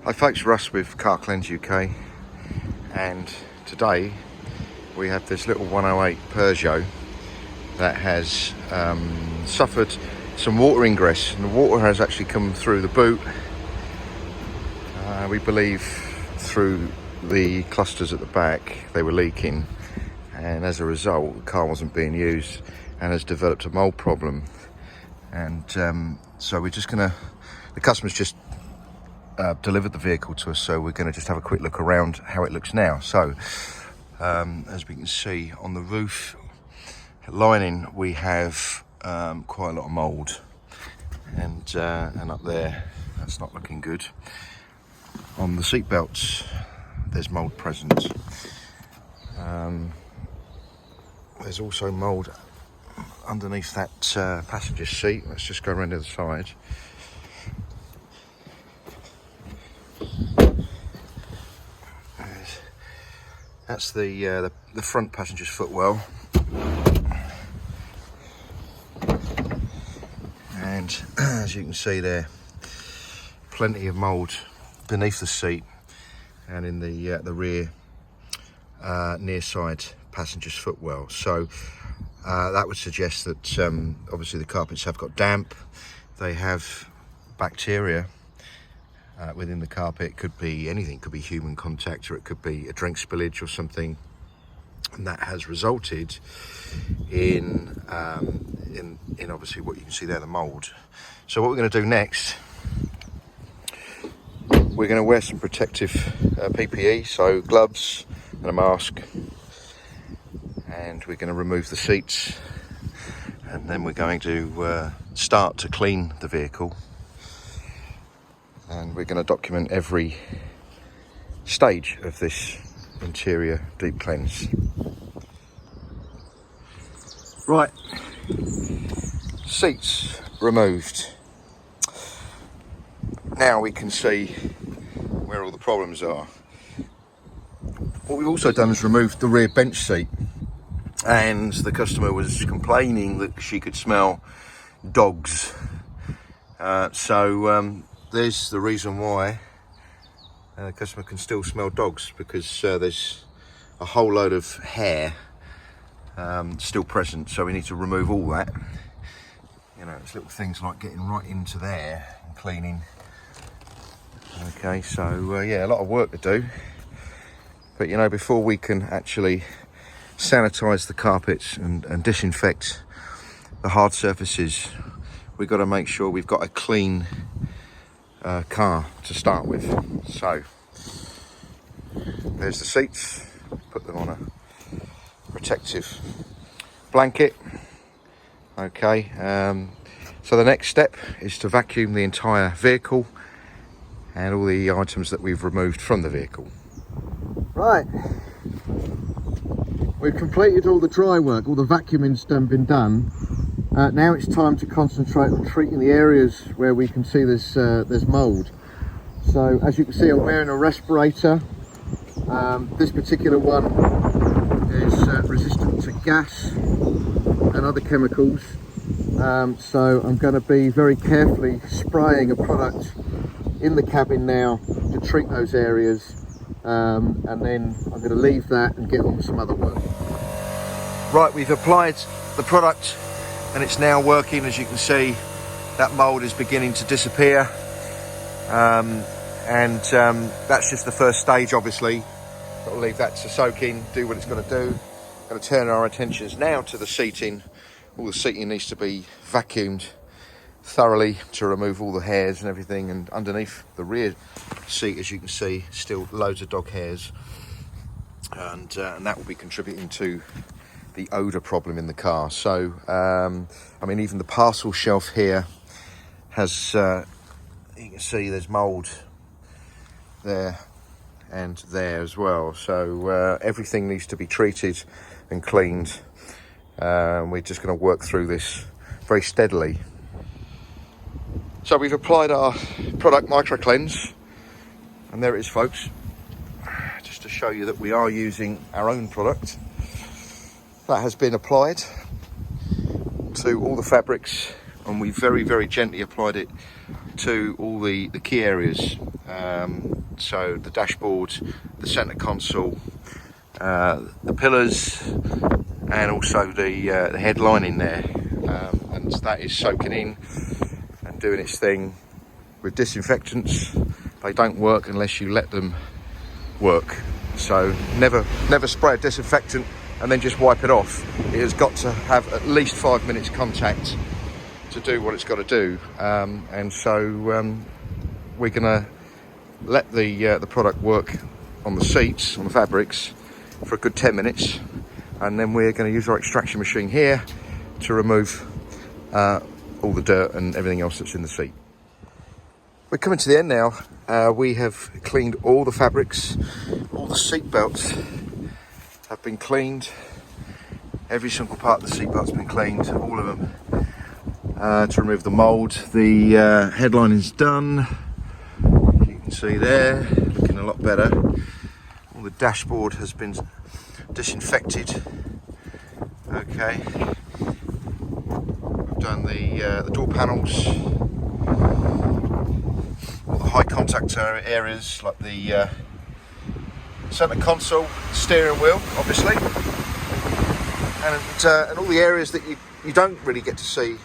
Hi folks, Russ with Car Cleanse UK, and today we have this little 108 Peugeot that has suffered some water ingress, and the water has actually come through the boot, we believe through the clusters at the back. They were leaking, and as a result the car wasn't being used and has developed a mould problem. And so we're just gonna, the customer's just delivered the vehicle to us, so we're going to just have a quick look around how it looks now. So as we can see on the roof lining, we have quite a lot of mould, and up there that's not looking good. On the seat belts there's mould present. There's also mould underneath that passenger seat. Let's just go around to the side. That's the front passenger's footwell, and as you can see there, plenty of mould beneath the seat and in the rear near side passenger's footwell. So that would suggest that obviously the carpets have got damp, they have bacteria within the carpet. It could be anything, it could be human contact, or it could be a drink spillage or something, and that has resulted in obviously what you can see there, the mould. So what we're going to do next, we're going to wear some protective PPE, so gloves and a mask, and we're going to remove the seats, and then we're going to start to clean the vehicle. And we're going to document every stage of this interior deep cleanse. Right, seats removed. Now we can see where all the problems are. What we've also done is removed the rear bench seat, and the customer was complaining that she could smell dogs. There's the reason why the customer can still smell dogs, because there's a whole load of hair still present, so we need to remove all that. You know, it's little things like getting right into there and cleaning. Okay, so yeah, a lot of work to do, but you know, before we can actually sanitize the carpets and disinfect the hard surfaces, we've got to make sure we've got a clean car to start with. So there's the seats, put them on a protective blanket. Okay, so the next step is to vacuum the entire vehicle and all the items that we've removed from the vehicle. Right, we've completed all the dry work, all the vacuuming's been done. Now it's time to concentrate on treating the areas where we can see there's mould. So as you can see, I'm wearing a respirator. This particular one is resistant to gas and other chemicals. So I'm going to be very carefully spraying a product in the cabin now to treat those areas, and then I'm going to leave that and get on with some other work. Right, we've applied the product and it's now working. As you can see, that mould is beginning to disappear, that's just the first stage. Obviously, got to leave that to soak in, do what it's got to do. Going to turn our attentions now to the seating. All the seating needs to be vacuumed thoroughly to remove all the hairs and everything, and underneath the rear seat, as you can see, still loads of dog hairs, and that will be contributing to the odour problem in the car. So I mean, even the parcel shelf here has you can see there's mould there and there as well. So everything needs to be treated and cleaned. We're just going to work through this very steadily. So we've applied our product Micro Cleanse, and there it is, folks, just to show you that we are using our own product. That has been applied to all the fabrics, and we very, very gently applied it to all the key areas. So the dashboard, the centre console, the pillars, and also the head lining there. And that is soaking in and doing its thing. With disinfectants, they don't work unless you let them work. So never spray a disinfectant and then just wipe it off. It has got to have at least 5 minutes contact to do what it's got to do. And so we're gonna let the product work on the seats, on the fabrics, for a good 10 minutes, and then we're going to use our extraction machine here to remove all the dirt and everything else that's in the seat. We're coming to the end now. We have cleaned all the fabrics, all the seat belts have been cleaned. Every single part of the seat belt's been cleaned, all of them, to remove the mould. The headline is done. You can see there, looking a lot better. All the dashboard has been disinfected. Okay, we've done the door panels, all the high contact areas like the centre console, steering wheel, obviously, and all the areas that you don't really get to see.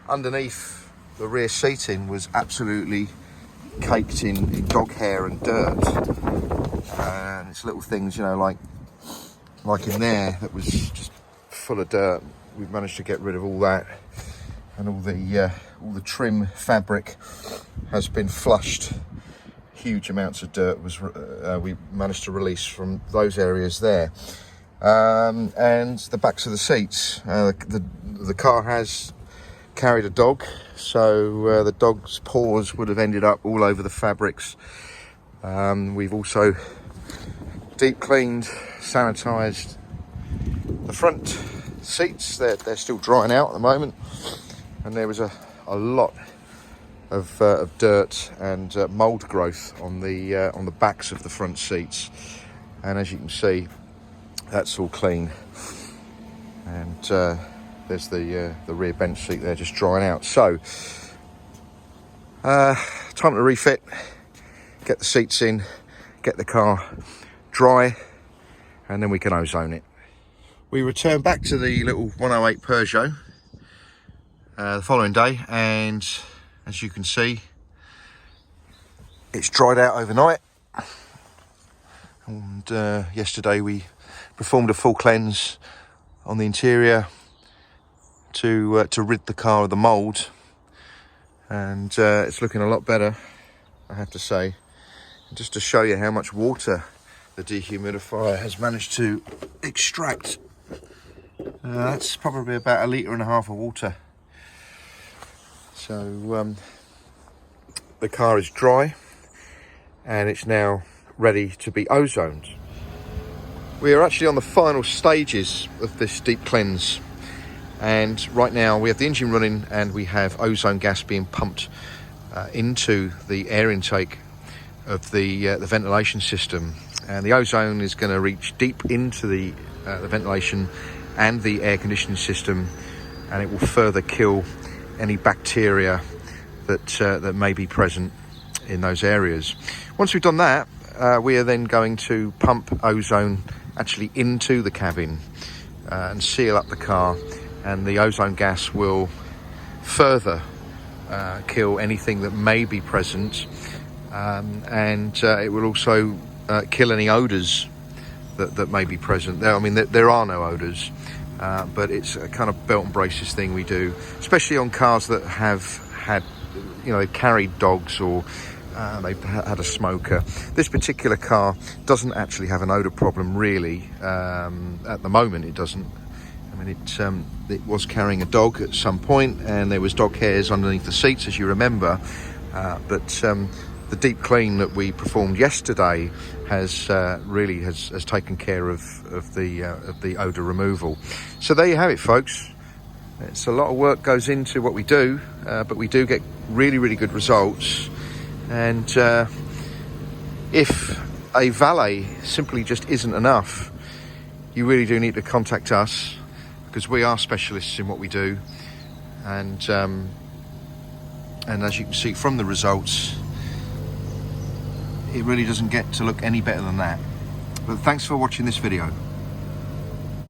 Underneath the rear seating was absolutely caked in dog hair and dirt, and it's little things, you know, like in there that was just full of dirt. We've managed to get rid of all that, and all the trim fabric has been flushed. Huge amounts of dirt was we managed to release from those areas there, and the backs of the seats. The car has carried a dog, so the dog's paws would have ended up all over the fabrics. We've also deep cleaned, sanitised the front seats. They're still drying out at the moment, and there was a lot of dirt and mould growth on the backs of the front seats, and as you can see, that's all clean. And there's the rear bench seat there just drying out. So time to refit, get the seats in, get the car dry, and then we can ozone it. We return back to the little 108 Peugeot the following day, and as you can see, it's dried out overnight. And yesterday we performed a full cleanse on the interior to rid the car of the mould, and it's looking a lot better, I have to say. And just to show you how much water the dehumidifier has managed to extract, that's probably about 1.5 litres of water. So the car is dry and it's now ready to be ozoned. We are actually on the final stages of this deep cleanse, and right now we have the engine running and we have ozone gas being pumped into the air intake of the ventilation system, and the ozone is going to reach deep into the ventilation and the air conditioning system, and it will further kill any bacteria that may be present in those areas. Once we've done that, we are then going to pump ozone actually into the cabin and seal up the car, and the ozone gas will further kill anything that may be present, and it will also kill any odours that may be present. I mean, there are no odours, but it's a kind of belt and braces thing we do, especially on cars that have had, you know, they've carried dogs or they've had a smoker. This particular car doesn't actually have an odour problem really. At the moment it doesn't. I mean, it was carrying a dog at some point, and there was dog hairs underneath the seats, as you remember, but the deep clean that we performed yesterday has really taken care of the odour removal. So there you have it, folks. It's a lot of work goes into what we do, but we do get really good results. And if a valet simply just isn't enough, you really do need to contact us, because we are specialists in what we do, and And as you can see from the results, it really doesn't get to look any better than that. But thanks for watching this video.